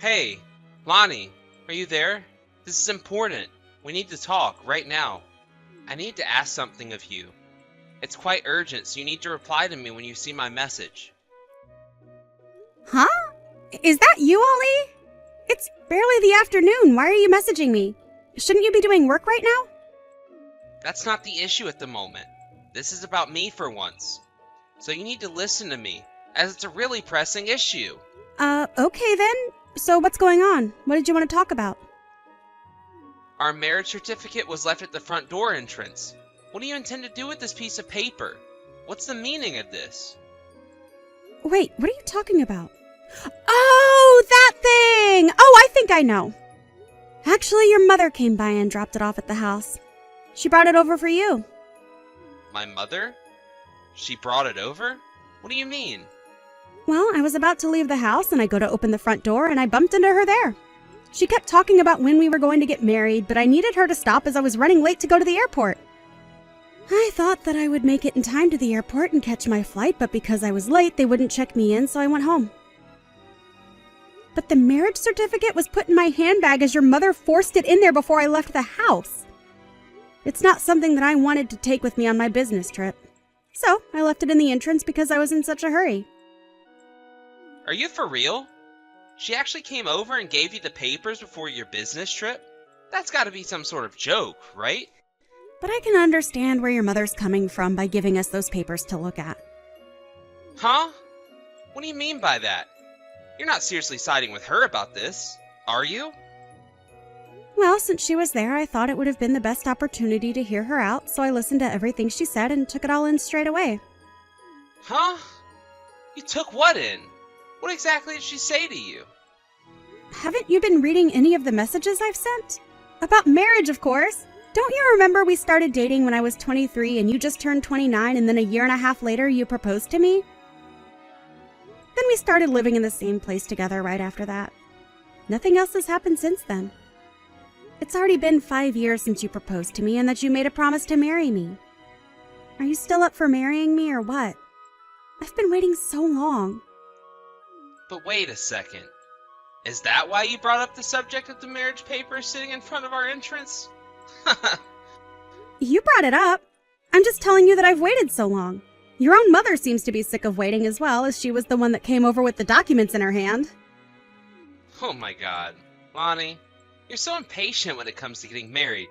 Hey, Lonnie, are you there? This is important. We need to talk right now. I need to ask something of you. It's quite urgent, so you need to reply to me when you see my message. Huh? Is that you, Ollie? It's barely the afternoon. Why are you messaging me? Shouldn't you be doing work right now? That's not the issue at the moment. This is about me for once. So you need to listen to me, as it's a really pressing issue. Okay then. So what's going on? What did you want to talk about? Our marriage certificate was left at the front door entrance. What do you intend to do with this piece of paper? What's the meaning of this? Wait, what are you talking about? Oh, that thing! Oh, I think I know. Actually, your mother came by and dropped it off at the house. She brought it over for you. My mother? She brought it over? What do you mean? Well, I was about to leave the house and I go to open the front door and I bumped into her there. She kept talking about when we were going to get married, but I needed her to stop as I was running late to go to the airport. I thought that I would make it in time to the airport and catch my flight, but because I was late, they wouldn't check me in, so I went home. But the marriage certificate was put in my handbag as your mother forced it in there before I left the house. It's not something that I wanted to take with me on my business trip. So I left it in the entrance because I was in such a hurry. Are you for real? She actually came over and gave you the papers before your business trip? That's gotta be some sort of joke, right? But I can understand where your mother's coming from by giving us those papers to look at. Huh? What do you mean by that? You're not seriously siding with her about this, are you? Well, since she was there, I thought it would have been the best opportunity to hear her out, so I listened to everything she said and took it all in straight away. Huh? You took what in? What exactly did she say to you? Haven't you been reading any of the messages I've sent? About marriage, of course. Don't you remember we started dating when I was 23 and you just turned 29 and then a year and a half later you proposed to me? Then we started living in the same place together right after that. Nothing else has happened since then. It's already been 5 years since you proposed to me and that you made a promise to marry me. Are you still up for marrying me or what? I've been waiting so long. But wait a second. Is that why you brought up the subject of the marriage papers sitting in front of our entrance? You brought it up. I'm just telling you that I've waited so long. Your own mother seems to be sick of waiting as well, as she was the one that came over with the documents in her hand. Oh my god. Lonnie, you're so impatient when it comes to getting married,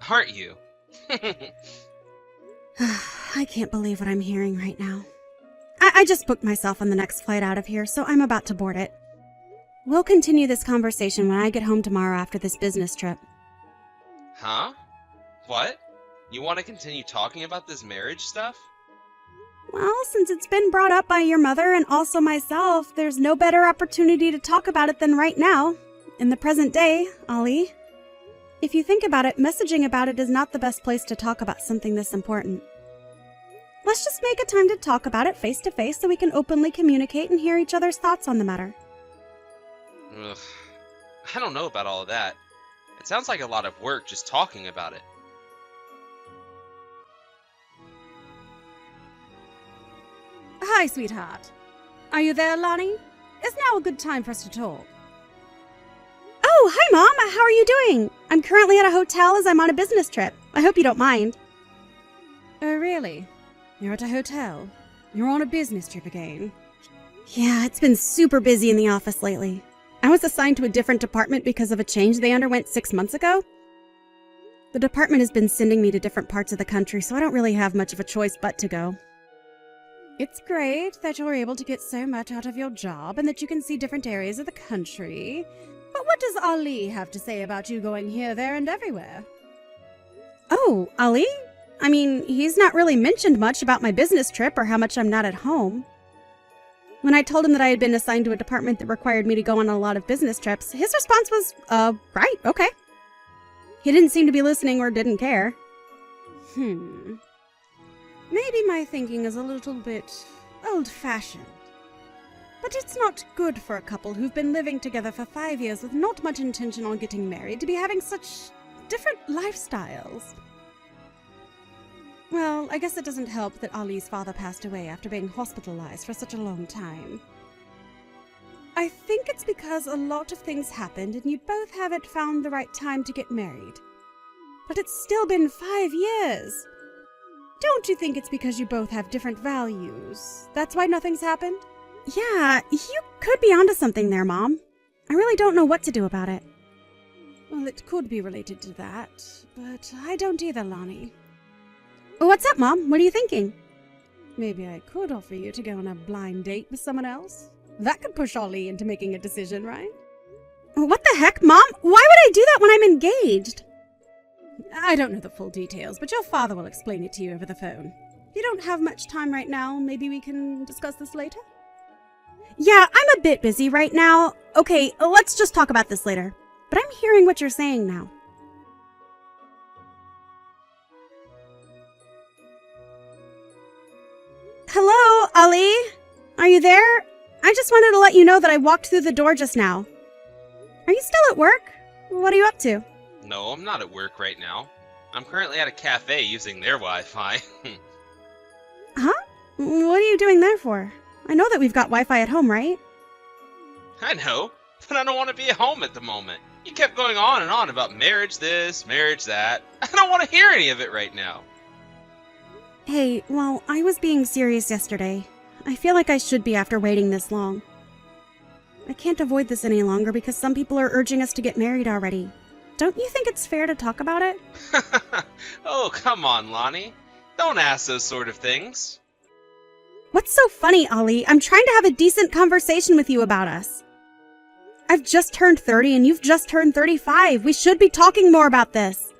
aren't you? I can't believe what I'm hearing right now. I just booked myself on the next flight out of here, so I'm about to board it. We'll continue this conversation when I get home tomorrow after this business trip. Huh? What? You want to continue talking about this marriage stuff? Well, since it's been brought up by your mother and also myself, there's no better opportunity to talk about it than right now, in the present day, Ollie. If you think about it, messaging about it is not the best place to talk about something this important. Let's just make a time to talk about it face to face so we can openly communicate and hear each other's thoughts on the matter. Ugh. I don't know about all of that. It sounds like a lot of work just talking about it. Hi, sweetheart. Are you there, Lonnie? Is now a good time for us to talk? Oh, hi, Mom. How are you doing? I'm currently at a hotel as I'm on a business trip. I hope you don't mind. Oh, really? You're at a hotel? You're on a business trip again? Yeah, it's been super busy in the office lately. I was assigned to a different department because of a change they underwent 6 months ago. The department has been sending me to different parts of the country, so I don't really have much of a choice but to go. It's great that you're able to get so much out of your job and that you can see different areas of the country. But what does Ali have to say about you going here, there, and everywhere? Oh, Ali? I mean, he's not really mentioned much about my business trip or how much I'm not at home. When I told him that I had been assigned to a department that required me to go on a lot of business trips, his response was, right, okay. He didn't seem to be listening or didn't care. Maybe my thinking is a little bit old-fashioned. But it's not good for a couple who've been living together for 5 years with not much intention on getting married to be having such different lifestyles. Well, I guess it doesn't help that Ali's father passed away after being hospitalized for such a long time. I think it's because a lot of things happened and you both haven't found the right time to get married. But it's still been 5 years. Don't you think it's because you both have different values? That's why nothing's happened? Yeah, you could be onto something there, Mom. I really don't know what to do about it. Well, it could be related to that, but I don't either, Lonnie. What's up, Mom? What are you thinking? Maybe I could offer you to go on a blind date with someone else. That could push Ollie into making a decision, right? What the heck, Mom? Why would I do that when I'm engaged? I don't know the full details, but your father will explain it to you over the phone. If you don't have much time right now, maybe we can discuss this later? Yeah, I'm a bit busy right now. Okay, let's just talk about this later. But I'm hearing what you're saying now. Hello, Ollie? Are you there? I just wanted to let you know that I walked through the door just now. Are you still at work? What are you up to? No, I'm not at work right now. I'm currently at a cafe using their Wi-Fi. Huh? What are you doing there for? I know that we've got Wi-Fi at home, right? I know, but I don't want to be at home at the moment. You kept going on and on about marriage this, marriage that. I don't want to hear any of it right now. Hey, well, I was being serious yesterday. I feel like I should be after waiting this long. I can't avoid this any longer because some people are urging us to get married already. Don't you think it's fair to talk about it? Oh, come on, Lonnie. Don't ask those sort of things. What's so funny, Ollie? I'm trying to have a decent conversation with you about us. I've just turned 30 and you've just turned 35. We should be talking more about this.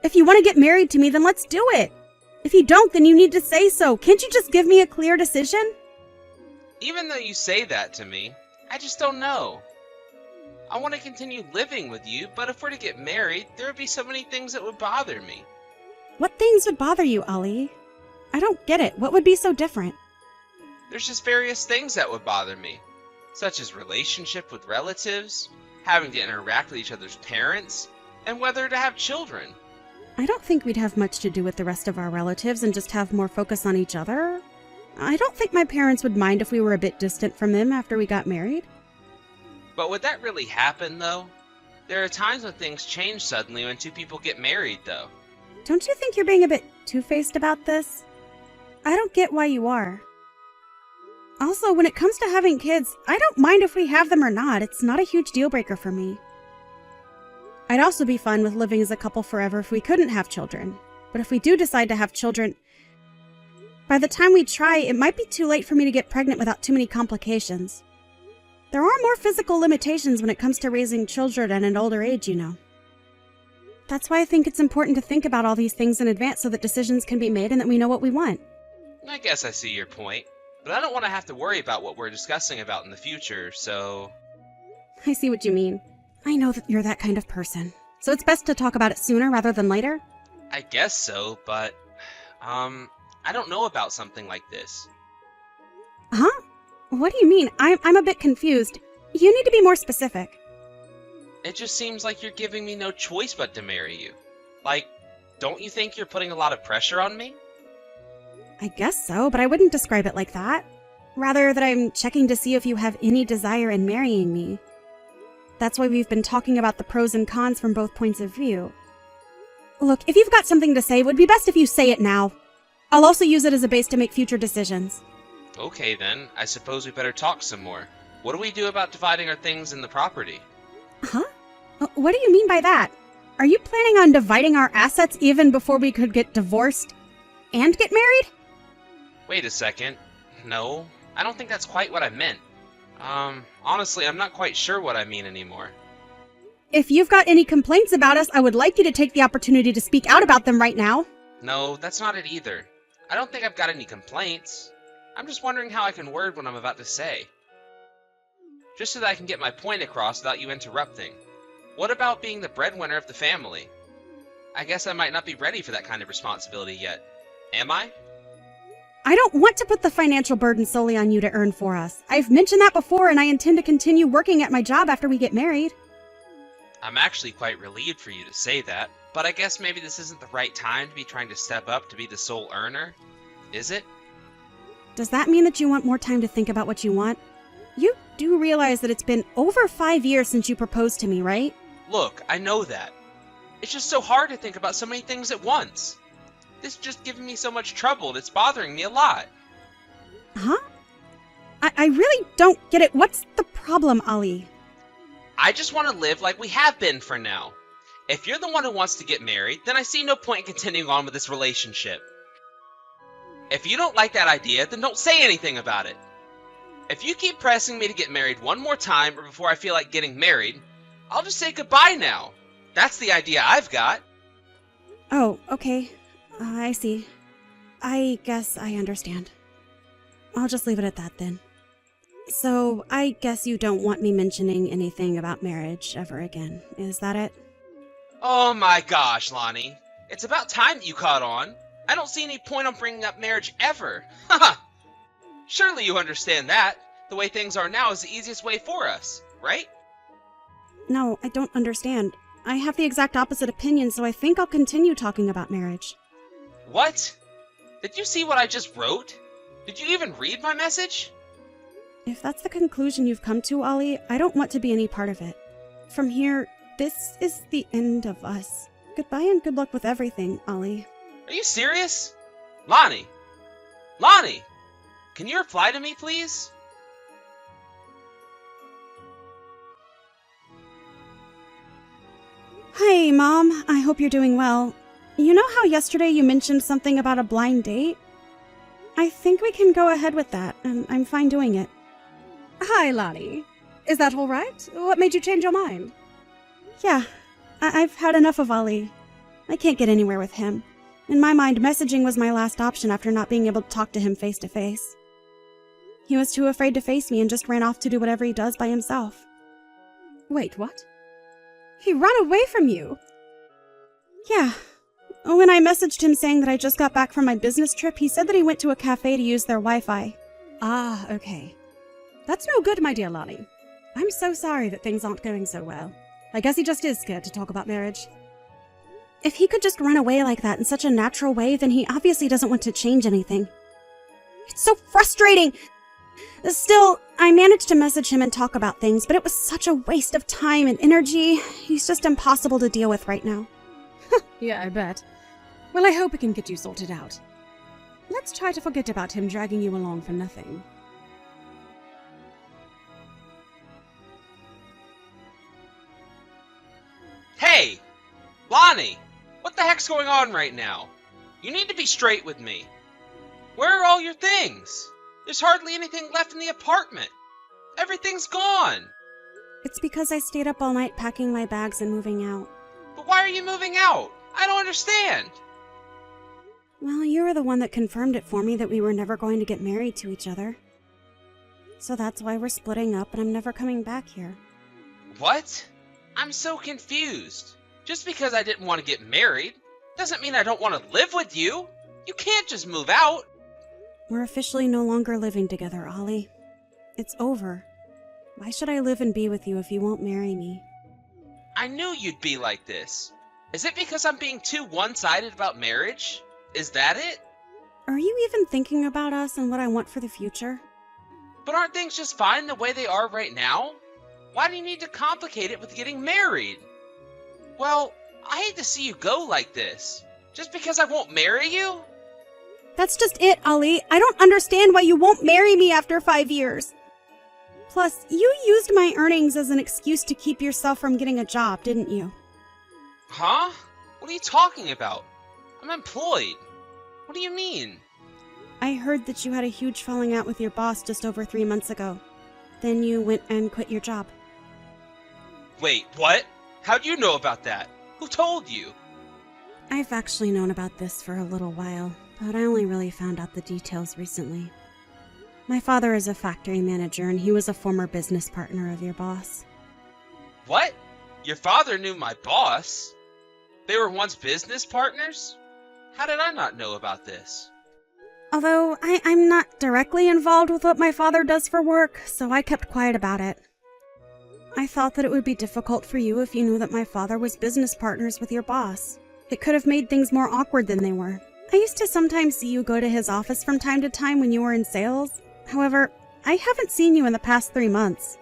If you want to get married to me, then let's do it. If you don't, then you need to say so. Can't you just give me a clear decision? Even though you say that to me, I just don't know. I want to continue living with you, but if we're to get married, there would be so many things that would bother me. What things would bother you, Ollie? I don't get it. What would be so different? There's just various things that would bother me, such as relationship with relatives, having to interact with each other's parents, and whether to have children. I don't think we'd have much to do with the rest of our relatives and just have more focus on each other. I don't think my parents would mind if we were a bit distant from them after we got married. But would that really happen, though? There are times when things change suddenly when two people get married, though. Don't you think you're being a bit two-faced about this? I don't get why you are. Also, when it comes to having kids, I don't mind if we have them or not. It's not a huge deal breaker for me. I'd also be fine with living as a couple forever if we couldn't have children. But if we do decide to have children, by the time we try, it might be too late for me to get pregnant without too many complications. There are more physical limitations when it comes to raising children at an older age, you know. That's why I think it's important to think about all these things in advance so that decisions can be made and that we know what we want. I guess I see your point, but I don't want to have to worry about what we're discussing about in the future, so... I see what you mean. I know that you're that kind of person. So it's best to talk about it sooner rather than later? I guess so, but... I don't know about something like this. Huh? What do you mean? I'm a bit confused. You need to be more specific. It just seems like you're giving me no choice but to marry you. Like, don't you think you're putting a lot of pressure on me? I guess so, but I wouldn't describe it like that. Rather, that I'm checking to see if you have any desire in marrying me. That's why we've been talking about the pros and cons from both points of view. Look, if you've got something to say, it would be best if you say it now. I'll also use it as a base to make future decisions. Okay then, I suppose we better talk some more. What do we do about dividing our things in the property? Huh? What do you mean by that? Are you planning on dividing our assets even before we could get divorced and get married? Wait a second. No, I don't think that's quite what I meant. Honestly, I'm not quite sure what I mean anymore. If you've got any complaints about us, I would like you to take the opportunity to speak out about them right now. No, that's not it either. I don't think I've got any complaints. I'm just wondering how I can word what I'm about to say. Just so that I can get my point across without you interrupting. What about being the breadwinner of the family? I guess I might not be ready for that kind of responsibility yet. Am I? I don't want to put the financial burden solely on you to earn for us. I've mentioned that before, and I intend to continue working at my job after we get married. I'm actually quite relieved for you to say that, but I guess maybe this isn't the right time to be trying to step up to be the sole earner. Is it? Does that mean that you want more time to think about what you want? You do realize that it's been over 5 years since you proposed to me, right? Look, I know that. It's just so hard to think about so many things at once. This is just giving me so much trouble and it's bothering me a lot. Huh? I really don't get it. What's the problem, Ali? I just want to live like we have been for now. If you're the one who wants to get married, then I see no point in continuing on with this relationship. If you don't like that idea, then don't say anything about it. If you keep pressing me to get married one more time or before I feel like getting married, I'll just say goodbye now. That's the idea I've got. Oh, okay. I see. I guess I understand. I'll just leave it at that then. So, I guess you don't want me mentioning anything about marriage ever again. Is that it? Oh my gosh, Lonnie. It's about time that you caught on. I don't see any point on bringing up marriage ever. Haha. Surely you understand that. The way things are now is the easiest way for us, right? No, I don't understand. I have the exact opposite opinion, so I think I'll continue talking about marriage. What? Did you see what I just wrote? Did you even read my message? If that's the conclusion you've come to, Ali, I don't want to be any part of it. From here, this is the end of us. Goodbye and good luck with everything, Ali. Are you serious? Lonnie! Lonnie! Can you reply to me, please? Hi, Mom. I hope you're doing well. You know how yesterday you mentioned something about a blind date? I think we can go ahead with that, and I'm fine doing it. Hi, Lonnie. Is that all right? What made you change your mind? Yeah, I've had enough of Ali. I can't get anywhere with him. In my mind, messaging was my last option after not being able to talk to him face to face. He was too afraid to face me and just ran off to do whatever he does by himself. Wait, what? He ran away from you? Yeah. When I messaged him saying that I just got back from my business trip, he said that he went to a cafe to use their Wi-Fi. Ah, okay. That's no good, my dear Lonnie. I'm so sorry that things aren't going so well. I guess he just is scared to talk about marriage. If he could just run away like that in such a natural way, then he obviously doesn't want to change anything. It's so frustrating! Still, I managed to message him and talk about things, but it was such a waste of time and energy. He's just impossible to deal with right now. Yeah, I bet. Well, I hope it can get you sorted out. Let's try to forget about him dragging you along for nothing. Hey! Lonnie! What the heck's going on right now? You need to be straight with me. Where are all your things? There's hardly anything left in the apartment. Everything's gone. It's because I stayed up all night packing my bags and moving out. But why are you moving out? I don't understand. Well, you were the one that confirmed it for me that we were never going to get married to each other. So that's why we're splitting up and I'm never coming back here. What? I'm so confused. Just because I didn't want to get married doesn't mean I don't want to live with you. You can't just move out. We're officially no longer living together, Ollie. It's over. Why should I live and be with you if you won't marry me? I knew you'd be like this. Is it because I'm being too one-sided about marriage? Is that it? Are you even thinking about us and what I want for the future? But aren't things just fine the way they are right now? Why do you need to complicate it with getting married? Well, I hate to see you go like this. Just because I won't marry you? That's just it, Ali. I don't understand why you won't marry me after 5 years. Plus, you used my earnings as an excuse to keep yourself from getting a job, didn't you? Huh? What are you talking about? I'm employed. What do you mean? I heard that you had a huge falling out with your boss just over 3 months ago. Then you went and quit your job. Wait, what? How'd you know about that? Who told you? I've actually known about this for a little while, but I only really found out the details recently. My father is a factory manager, and he was a former business partner of your boss. What? Your father knew my boss? They were once business partners? How did I not know about this? Although I'm not directly involved with what my father does for work, so I kept quiet about it. I thought that it would be difficult for you if you knew that my father was business partners with your boss. It could have made things more awkward than they were. I used to sometimes see you go to his office from time to time when you were in sales. However, I haven't seen you in the past 3 months.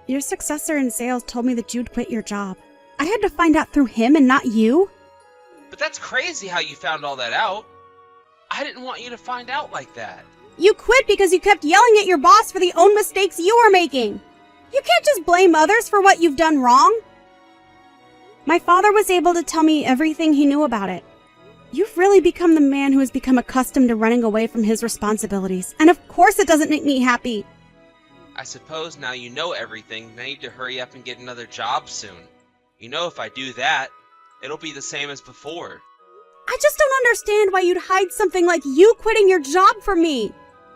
Your successor in sales told me that you'd quit your job. I had to find out through him and not you. But that's crazy how you found all that out. I didn't want you to find out like that. You quit because you kept yelling at your boss for the own mistakes you were making. You can't just blame others for what you've done wrong. My father was able to tell me everything he knew about it. You've really become the man who has become accustomed to running away from his responsibilities. And of course it doesn't make me happy. I suppose now you know everything, I need to hurry up and get another job soon. You know if I do that, it'll be the same as before. I just don't understand why you'd hide something like you quitting your job from me.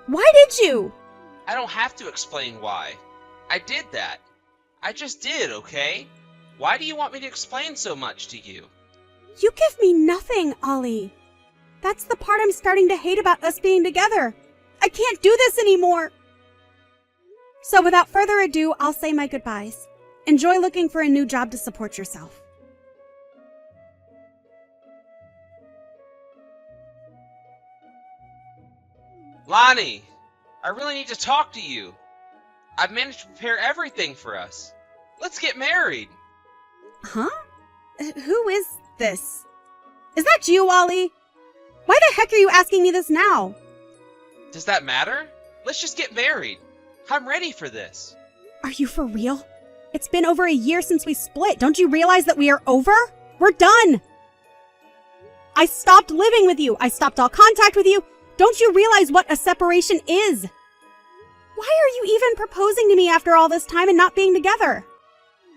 Why did you? I don't have to explain why. I did that. I just did, okay? Why do you want me to explain so much to you? You give me nothing, Ollie. That's the part I'm starting to hate about us being together. I can't do this anymore. So without further ado, I'll say my goodbyes. Enjoy looking for a new job to support yourself. Lonnie, I really need to talk to you. I've managed to prepare everything for us. Let's get married. Huh? Who is this? Is that you, Ollie? Why the heck are you asking me this now? Does that matter? Let's just get married. I'm ready for this. Are you for real? It's been over a year since we split. Don't you realize that we are over? We're done. I stopped living with you. I stopped all contact with you. Don't you realize what a separation is? Why are you even proposing to me after all this time and not being together?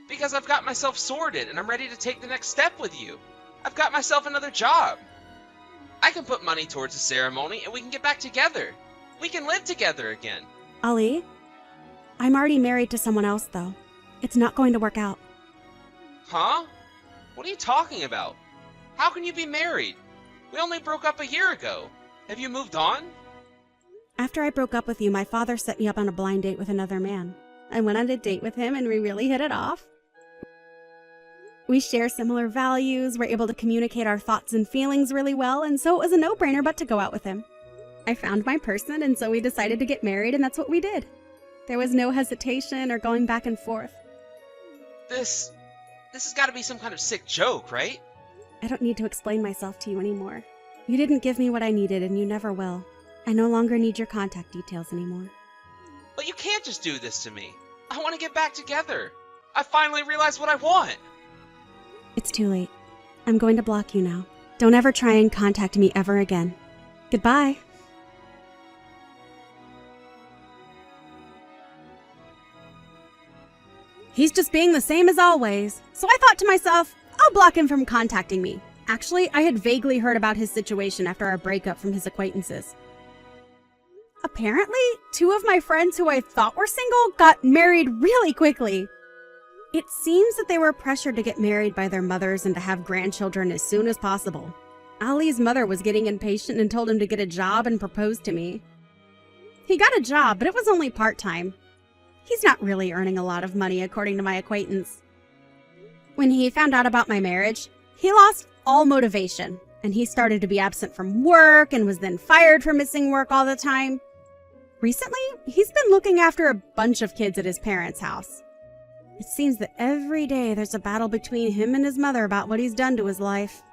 Because I've got myself sorted and I'm ready to take the next step with you. I've got myself another job. I can put money towards the ceremony and we can get back together. We can live together again. Ali, I'm already married to someone else, though. It's not going to work out. Huh? What are you talking about? How can you be married? We only broke up a year ago. Have you moved on? After I broke up with you, my father set me up on a blind date with another man. I went on a date with him and we really hit it off. We share similar values, we're able to communicate our thoughts and feelings really well, and so it was a no-brainer but to go out with him. I found my person, and so we decided to get married, and that's what we did. There was no hesitation or going back and forth. This has got to be some kind of sick joke, right? I don't need to explain myself to you anymore. You didn't give me what I needed, and you never will. I no longer need your contact details anymore. But you can't just do this to me. I want to get back together. I finally realized what I want. It's too late. I'm going to block you now. Don't ever try and contact me ever again. Goodbye. He's just being the same as always. So I thought to myself, I'll block him from contacting me. Actually, I had vaguely heard about his situation after our breakup from his acquaintances. Apparently, 2 of my friends who I thought were single got married really quickly. It seems that they were pressured to get married by their mothers and to have grandchildren as soon as possible. Ali's mother was getting impatient and told him to get a job and proposed to me. He got a job, but it was only part-time. He's not really earning a lot of money, according to my acquaintance. When he found out about my marriage, he lost all motivation, and he started to be absent from work and was then fired for missing work all the time. Recently, he's been looking after a bunch of kids at his parents' house. It seems that every day there's a battle between him and his mother about what he's done to his life.